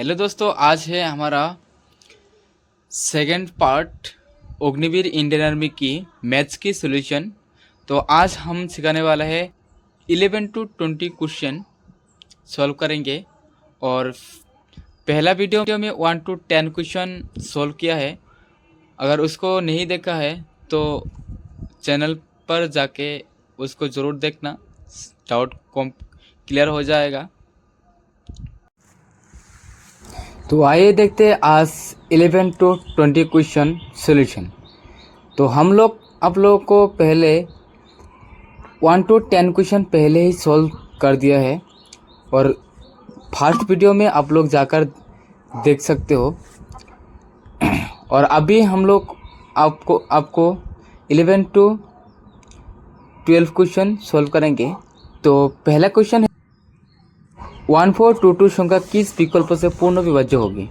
Hello दोस्तों, आज है हमारा second part Agniveer Indian army की मैथ्स की सॉल्यूशन। तो आज हम सिखाने वाला है 11 to 20 क्वेश्चन सॉल्व करेंगे। और पहला वीडियो में 1 to 10 क्वेश्चन सॉल्व किया है। अगर उसको नहीं देखा है तो चैनल पर जाके उसको ज़रूर देखना, डाउट कम क्लियर हो जाएगा। तो आइए देखते हैं आज 11 to 20 क्वेश्चन सॉल्यूशन। तो हम लोग आप लोगों को पहले 1 to 10 क्वेश्चन पहले ही सॉल्व कर दिया है और फर्स्ट वीडियो में आप लोग जाकर देख सकते हो। और अभी हम लोग आपको 11 to 12 क्वेश्चन सॉल्व करेंगे। तो पहला क्वेश्चन है 1422 संख्या किस विकल्प से पूर्ण विभाज्य होगी।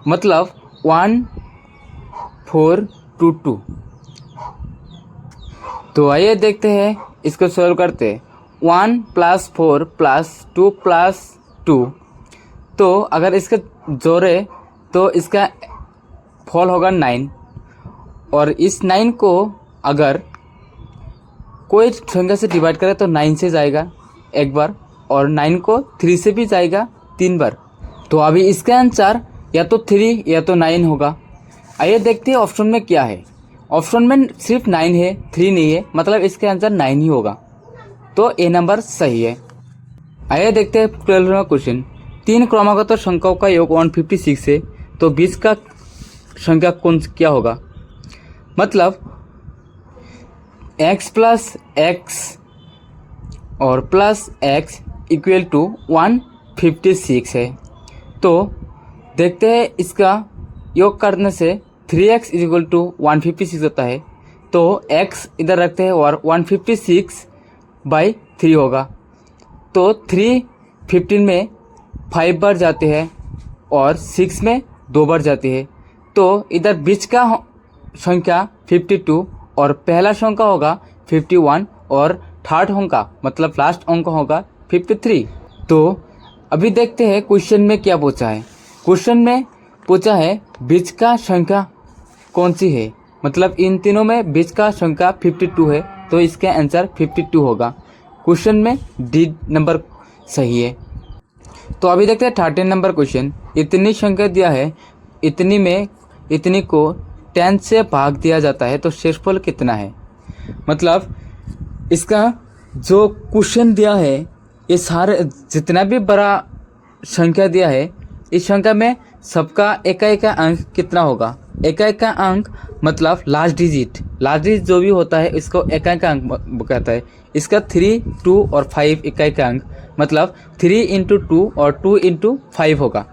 मतलब 1422। तो आइए देखते हैं, इसको सॉल्व करते हैं। 1 + 4 + 2 + 2। तो अगर इसका जोड़े तो इसका फॉल होगा 9। और इस 9 को अगर कोई संख्या से डिवाइड करे तो 9 से जाएगा एक बार, और 9 को 3 से भी जाएगा 3 बार। तो अभी इसका आंसर या तो 3 या तो 9 होगा। आइए देखते हैं ऑप्शन में क्या है। ऑप्शन में सिर्फ 9 है, 3 नहीं है, मतलब इसका आंसर 9 ही होगा। तो ए नंबर सही है। आइए देखते हैं 12वां क्वेश्चन। 3 क्रमागत संख्याओं का योग 156 है, तो 20 का संख्या क्या होगा। मतलब x + x और प्लस x = 156 है। तो देखते हैं, इसका योग करने से 3x = 156 होता है। तो x इधर रखते हैं और 156/3 होगा। तो 3 15 में 5 बार जाते हैं और 6 में 2 बार जाती है। तो इधर बीच का संख्या 52 और पहला संख्या होगा 51 और थर्ड अंक मतलब लास्ट अंक होगा 53। तो अभी देखते हैं क्वेश्चन में क्या पूछा है। क्वेश्चन में पूछा है बीच का संख्या कौन सी है। मतलब इन तीनों में बीच का संख्या 52 है, तो इसका आंसर 52 होगा। क्वेश्चन में डी नंबर सही है। तो अभी देखते हैं 13 नंबर क्वेश्चन। इतनी संख्या दिया है, इतनी में इतनी को 10 से भाग दिया जाता है, तो शेषफल कितना है। मतलब इसका जो क्वेश्चन दिया है, ये सारे जितना भी बड़ा संख्या दिया है, इस संख्या में सबका एक अंक कितना होगा। एक का अंक मतलब लास्ट डिजिट जो भी होता है, इसको एक अंक कहता है। इसका 3, 2 और 5 एक अंक, मतलब 3 × 2 और 2 × 5 होगा।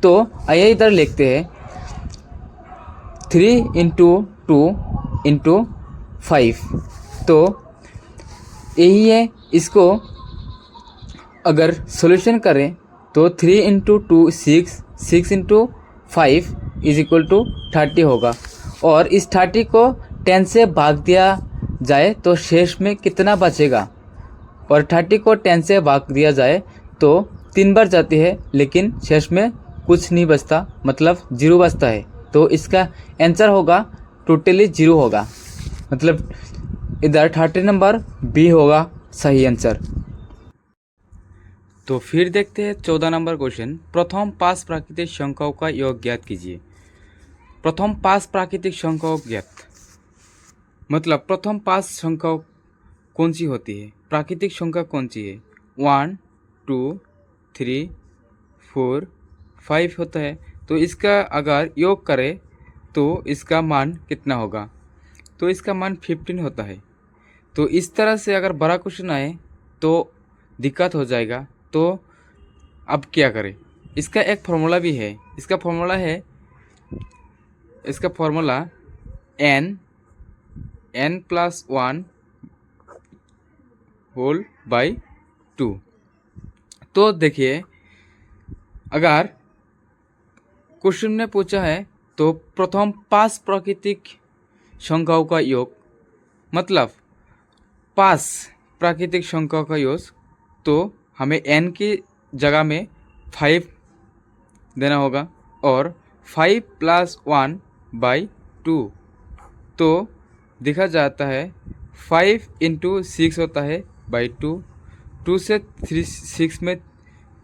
तो आइए इधर लिखते हैं 3 × 2 × 5। तो यही है। इसको अगर सॉल्यूशन करें तो 3 × 2 6, 6 × 5 = 30 होगा। और इस 30 को 10 से भाग दिया जाए तो शेष में कितना बचेगा। और 30 को 10 से भाग दिया जाए तो 3 बार जाती है, लेकिन शेष में कुछ नहीं बचता, मतलब 0 बचता है। तो इसका आंसर होगा टोटली 0 होगा। मतलब इधर 30 नंबर बी होगा सही आंसर। तो फिर देखते हैं 14 नंबर क्वेश्चन। प्रथम 5 प्राकृतिक संख्याओं का योग ज्ञात कीजिए। प्रथम 5 प्राकृतिक संख्याओं ज्ञात, मतलब प्रथम 5 संख्याओं कौन सी होती है, प्राकृतिक संख्या कौन सी है। 1 2 3 4 5 होता है। तो इसका अगर योग करें तो इसका मान कितना होगा। तो इसका मान 15 होता है। तो इस तरह से अगर बड़ा क्वेश्चन आए तो दिक्कत हो जाएगा। तो अब क्या करें, इसका एक फॉर्मूला भी है। इसका फॉर्मूला n + 1 होल बाई 2। तो देखिए, अगर क्वेश्चन में पूछा है तो प्रथम 5 प्राकृतिक संख्याओं का योग, मतलब 5 प्राकृतिक संख्याओं का योग, तो हमें n की जगह में 5 देना होगा और 5 + 1/2, तो देखा जाता है 5 × 6 होता है /2, 2 से 6 में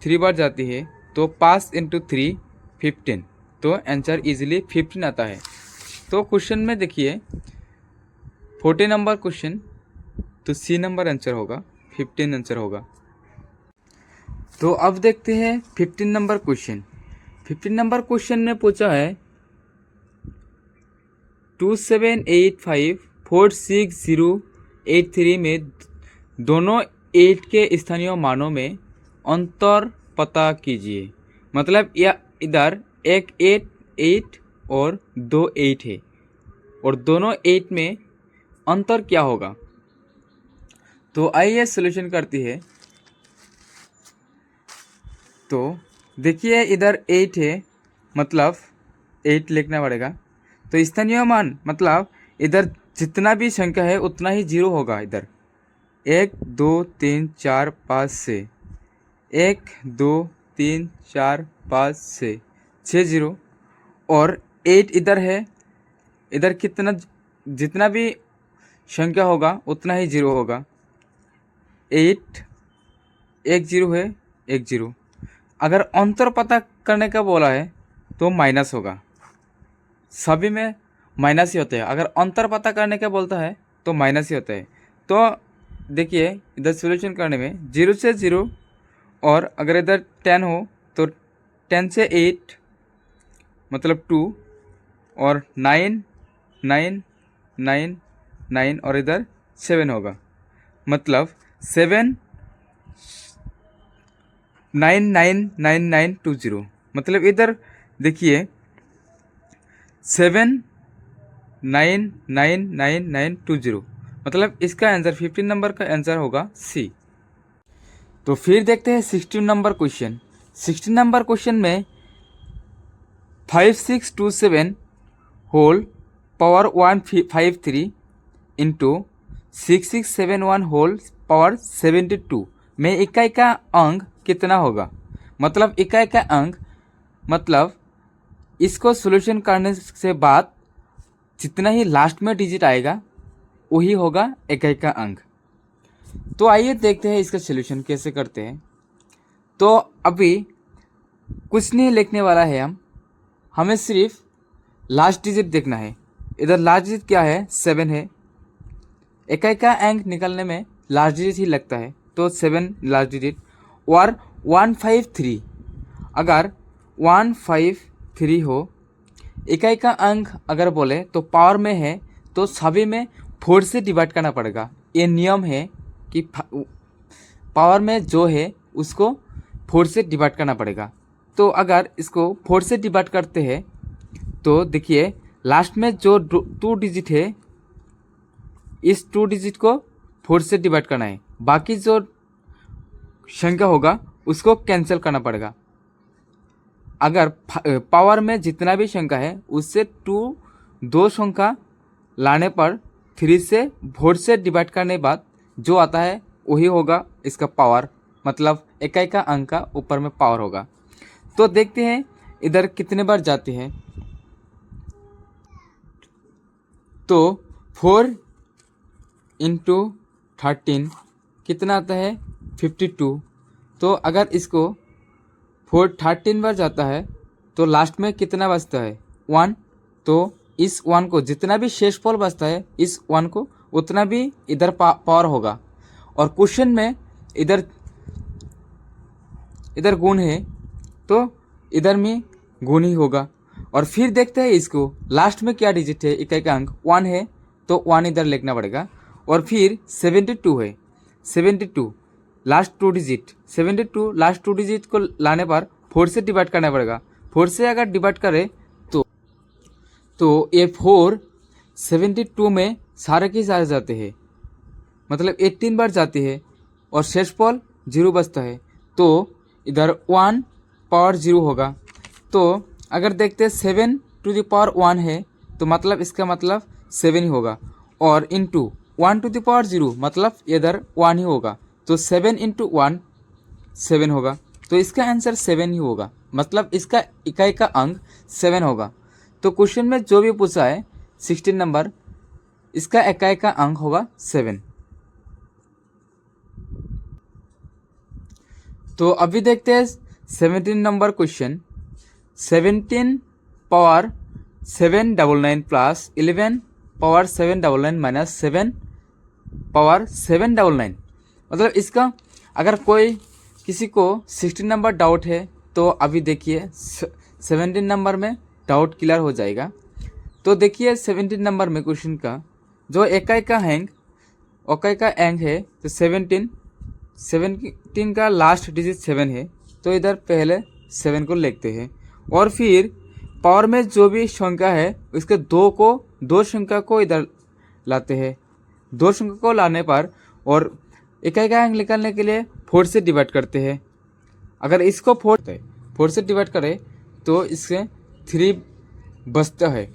3 बार जाती है तो 5 × 3 15, तो आंसर इजीली 15 आता है। तो क्वेश्चन में देखिए 40 नंबर क्वेश्चन, तो सी नंबर आंसर होगा, 15 आंसर होगा। तो अब देखते हैं 15 नंबर क्वेश्चन। 15 नंबर क्वेश्चन में पूछा है 27854683 में दोनों 8 के स्थानीय मानों में अंतर पता कीजिए। मतलब यह इधर एक 8 और 2 8 है और दोनों 8 में अंतर क्या होगा। तो आइए सॉल्यूशन करती है। तो देखिए इधर 8 है, मतलब 8 लिखना पड़ेगा। तो स्थानीय मान मतलब इधर जितना भी संख्या है उतना ही जीरो होगा। इधर 1 2 3 4 5 6, 1 2 3 4 5 6 जीरो, और 8 इधर है। इधर कितना जितना भी संख्या होगा उतना ही जीरो होगा। 8 एक जीरो है, एक जीरो। अगर अंतर पता करने का बोला है तो माइनस होगा, सभी में माइनस ही होते हैं। अगर अंतर पता करने का बोलता है तो माइनस ही होता है। तो देखिए इधर सॉल्यूशन करने में 0 से 0, और अगर इधर 10 हो तो 10 से 8 मतलब 2, और 9 9 9 9 और इधर 7 होगा, मतलब 7 9 9 9 9 2 0। मतलब इधर देखिए 7 9 9 9 9 2 0, मतलब इसका आंसर 15 नंबर का आंसर होगा सी। तो फिर देखते हैं 16 नंबर क्वेश्चन। 16 नंबर क्वेश्चन में 5627 whole power 153 into 6671 whole power 72 में इकाई का अंक कितना होगा। मतलब इकाई का अंक मतलब इसको सॉल्यूशन करने से बाद जितना ही लास्ट में डिजिट आएगा वही होगा इकाई का अंक। तो आइए देखते हैं इसका सॉल्यूशन कैसे करते हैं। तो अभी कुछ नहीं लिखने वाला है, हमें सिर्फ लास्ट डिजिट देखना है। इधर लास्ट डिजिट क्या है, 7 है। इकाई का अंक निकालने में लास्ट डिजिट ही लगता है, तो 7 लास्ट डिजिट। और 153, अगर 153 हो, इकाई का अंक अगर बोले तो पावर में है तो सभी में 4 से डिवाइड करना पड़ेगा। ये नियम है कि पावर में जो है उसको 4 से डिवाइड करना पड़ेगा। तो अगर इसको 4 से डिवाइड करते हैं तो देखिए लास्ट में जो 2 डिजिट है, इस 2 डिजिट को 4 से डिवाइड करना है। बाकी जो संख्या होगा उसको कैंसिल करना पड़ेगा। अगर पावर में जितना भी संख्या है उससे 2 संख्या लाने पर 3 से 4 से डिवाइड करने के बाद जो आता है वही होगा इसका पावर, मतलब इकाई का अंक का ऊपर में पावर होगा। तो देखते हैं इधर कितने बार जाते हैं। तो 4 × 13 कितना आता है, 52। तो अगर इसको 4 13 बार जाता है तो लास्ट में कितना बचता है, 1। तो इस 1 को जितना भी शेष पोल बचता है इस 1 को उतना भी इधर पावर होगा। और क्वेश्चन में इधर गुण है तो इधर में गुण ही होगा। और फिर देखते हैं इसको लास्ट में क्या डिजिट है, इकाई का अंक 1 है तो 1 इधर लिखना पड़ेगा। और फिर 72 है, 72 लास्ट 2 डिजिट, 72 लास्ट 2 डिजिट को लाने पर 4 से डिवाइड करना पड़ेगा। 4 से अगर डिवाइड करें तो ये 4 72 में सारे के सारे जाते हैं, मतलब 18 बार जाती है और शेष पोल 0 बचता है। तो इधर 1 पावर 0 होगा। तो अगर देखते हैं 7 टू द पावर 1 है तो मतलब इसका मतलब 7 ही होगा। और इंटू 1 टू द पावर 0 मतलब इधर 1 ही होगा। तो 7 × 1 7 होगा। तो इसका आंसर 7 ही होगा, मतलब इसका इकाई का अंक 7 होगा। तो क्वेश्चन में जो भी पूछा है 16 नंबर, इसका इकाई का अंक होगा 7। तो अभी देखते हैं 17 number question. 17 power 799 plus 11 power 799 minus 7 power 799, मतलब इसका अगर कोई किसी को 16 नंबर डाउट है तो अभी देखिए 17 नंबर में डाउट क्लियर हो जाएगा। तो देखिए 17 नंबर में क्वेश्चन का जो इकाई का अंक है तो 17 का लास्ट डिजिट 7 है, तो इधर पहले 7 को लिखते हैं और फिर पावर में जो भी संख्या है उसके दो संख्या को इधर लाते हैं। दो संख्या को लाने पर और इकाई का अंक निकालने के लिए 4 से डिवाइड करते हैं। अगर इसको 4 से डिवाइड करें तो इससे 3 बचता है,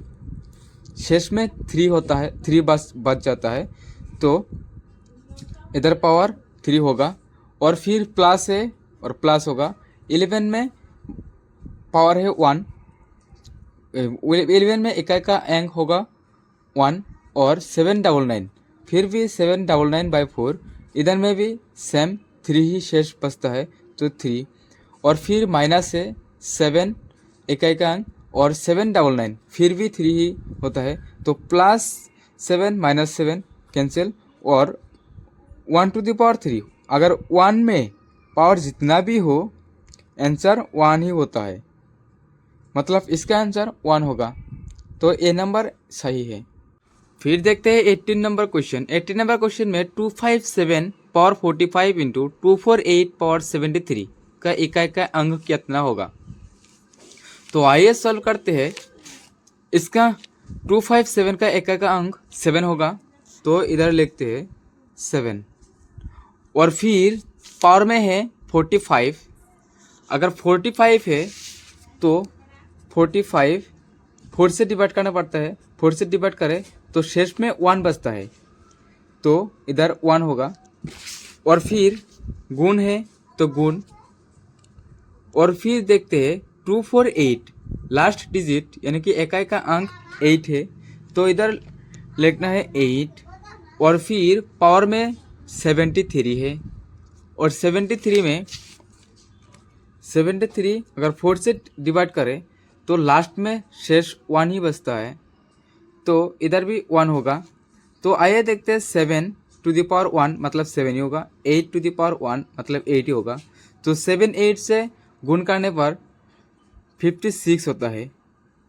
शेष में 3 होता है, 3 बच जाता है, तो इधर पावर 3 होगा और फिर प्लस है और प्लस होगा। 11 में पावर है 1, 11 में इकाई का अंक होगा 1 और 799, फिर भी 799/4, इधर में भी सेम 3 ही शेष बचता है तो 3 और फिर माइनस है 7 इकाई का अंक और 799 फिर भी 3 ही होता है, तो प्लस 7 माइनस 7 कैंसिल और 1 टू द पावर 3। अगर 1 में पावर जितना भी हो आंसर 1 ही होता है, मतलब इसका आंसर 1 होगा, तो ए नंबर सही है। फिर देखते हैं 18 नंबर क्वेश्चन। 18 नंबर क्वेश्चन में 257 पावर 45 इंटू 248 पावर 73 का इकाई का अंक कितना होगा। तो आइए सॉल्व करते हैं। इसका 257 का इकाई का अंक 7 होगा, तो इधर लिखते हैं 7 और फिर पावर में है 45। अगर 45 है तो 45 4 से डिवाइड करना पड़ता है, 4 से डिवाइड करें तो शेष में 1 बचता है, तो इधर 1 होगा और फिर गुण है तो गुण और फिर देखते हैं 248 लास्ट डिजिट यानी कि इकाई का अंक 8 है, तो इधर लिखना है 8 और फिर पावर में 73 है और 73 अगर 4 से डिवाइड करें तो लास्ट में शेष 1 ही बचता है, तो इधर भी 1 होगा। तो आइए देखते हैं 7 टू द पावर 1 मतलब 7 ही होगा, 8 टू द पावर 1 मतलब 8 ही होगा, तो 7 8 से गुण करने पर 56 होता है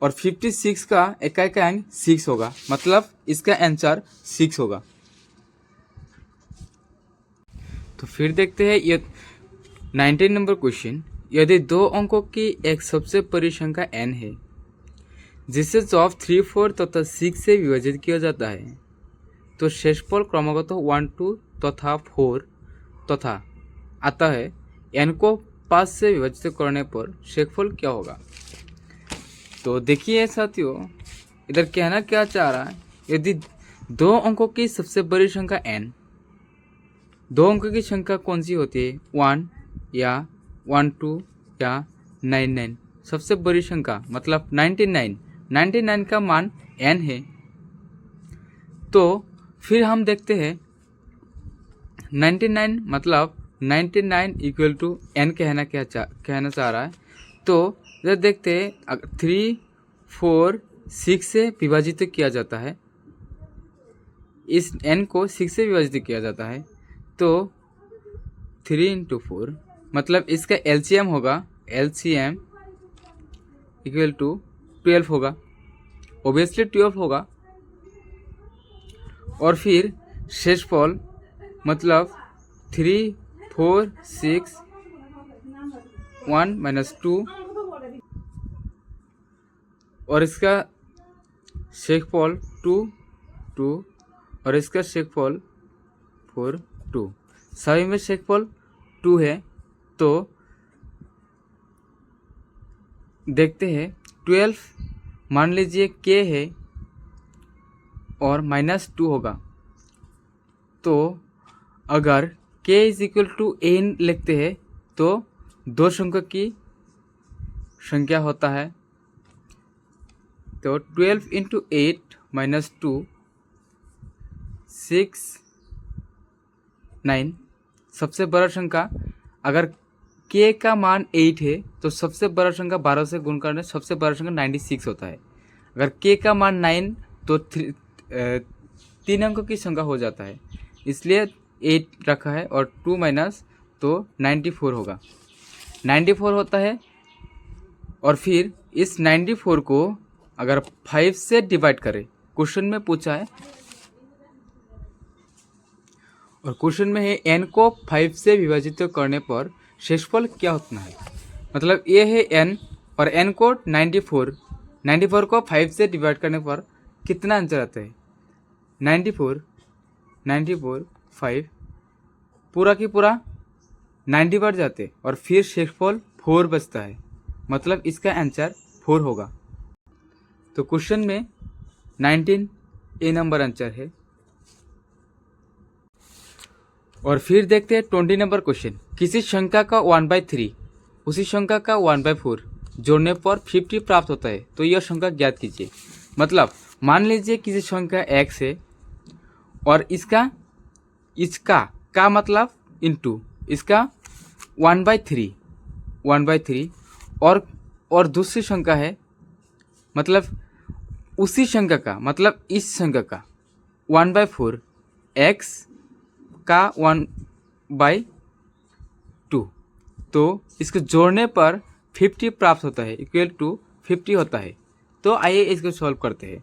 और 56 का इकाई का अंक 6 होगा, मतलब इसका आंसर 6 होगा। तो फिर देखते हैं ये 19 नंबर क्वेश्चन। यदि 2 अंकों की एक सबसे बड़ी संख्या n है जिसे जवाब 3, 4 तथा 6 से विभाजित किया जाता है, तो शेषफल क्रमागत 1, 2 तथा 4 तथा आता है। n को 5 से विभाजित करने पर शेषफल क्या होगा। तो देखिए साथियों, इधर कहना क्या चाह रहा है, यदि 2 अंकों की सबसे बड़ी संख्या n, 2 अंकों की संख्या कौन सी होती है, 1 या 12 या 99, सबसे बड़ी संख्या मतलब 99 का मान n है, तो फिर हम देखते हैं 99 मतलब 99 इक्वल टू n कहना चाह रहा है। तो इधर देखते हैं 3, 4, 6 से विभाजित किया जाता है, इस n को 6 से विभाजित किया जाता है, तो 3 × 4 मतलब इसका LCM होगा, LCM इक्वल टू 12 होगा, ओबियसली 12 होगा और फिर शेषफल मतलब 3, 4, 6, 1 - 2 और इसका शेषफल 2, 2 और इसका शेषफल 4, 2, सभी में शेषफल 2 है। तो देखते हैं 12 मान लीजिए k है और -2 होगा, तो अगर k = n लिखते हैं तो 2 संख्या की संख्या होता है, तो 12 इंटू 8 माइनस 2 6 9। सबसे बड़ा संख्या, अगर k का मान 8 है तो सबसे बड़ा संख्या 12 से गुण करने सबसे बड़ा संख्या 96 होता है। अगर k का मान 9 तो 3 अंकों की संख्या हो जाता है, इसलिए 8 रखा है और 2 माइनस तो 94 होगा, 94 होता है। और फिर इस 94 को अगर 5 से डिवाइड करें, क्वेश्चन में पूछा है और क्वेश्चन में है n को 5 से विभाजित करने पर शेषफल क्या होता है। मतलब ये है n और n को 94 को 5 से डिवाइड करने पर कितना आंसर आता है। 94 5 पूरा की पूरा 90 बार जाते और फिर शेषफल 4 बचता है, मतलब इसका आंसर 4 होगा। तो क्वेश्चन में 19 ए नंबर आंसर है। और फिर देखते हैं 20 नंबर क्वेश्चन। किसी संख्या का 1/3 उसी संख्या का 1/4 जोड़ने पर 50 प्राप्त होता है, तो यह संख्या ज्ञात कीजिए। मतलब मान लीजिए किसी संख्या x है और इसका का मतलब इनटू इसका 1/3 और दूसरी संख्या है, मतलब उसी संख्या का, मतलब इस संख्या का 1/4 x का 1/2, तो इसको जोड़ने पर 50 प्राप्त होता है, इक्वल टू 50 होता है। तो आइए इसको सॉल्व करते हैं।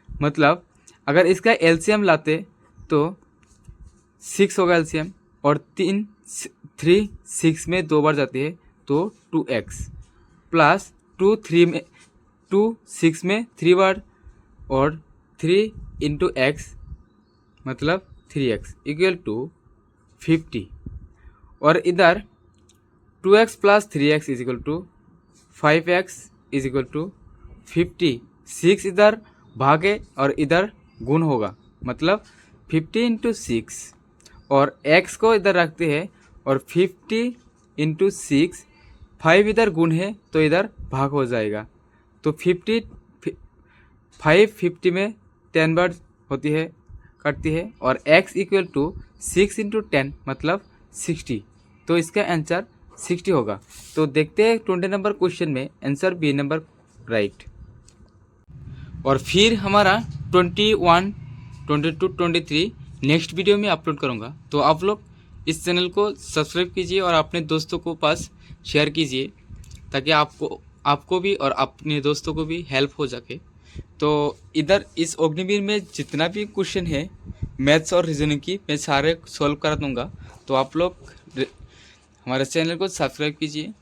मतलब अगर इसका एलसीएम लाते तो 6 होगा एलसीएम, और 3 6 में 2 बार जाती है तो 2x प्लस 2 6 में 3 बार और 3 इंटू x मतलब 3x इक्वल टू 50। और इधर 2x plus 3x is equal to 5x is equal to 50। 6 इधर भागे और इधर गुण होगा, मतलब 50 इंटू 6 और x को इधर रखते हैं और 50 इंटू 6 5 इधर गुण है तो इधर भाग हो जाएगा। तो 50 में 10 बार होती है, कटती है, और x इक्वल टू 6 इंटू 10 मतलब 60, तो इसका आंसर 60 होगा। तो देखते हैं 20 नंबर क्वेश्चन में आंसर बी नंबर राइट। और फिर हमारा 21, 22, 23 नेक्स्ट वीडियो में अपलोड करूँगा। तो आप लोग इस चैनल को सब्सक्राइब कीजिए और अपने दोस्तों को पास शेयर कीजिए, ताकि आपको भी और अपने दोस्तों को भी हेल्प हो सके। तो इधर इस अग्निवीर में जितना भी क्वेश्चन है मैथ्स और रीजनिंग की, मैं सारे सॉल्व करा दूँगा। तो आप लोग हमारे चैनल को सब्सक्राइब कीजिए।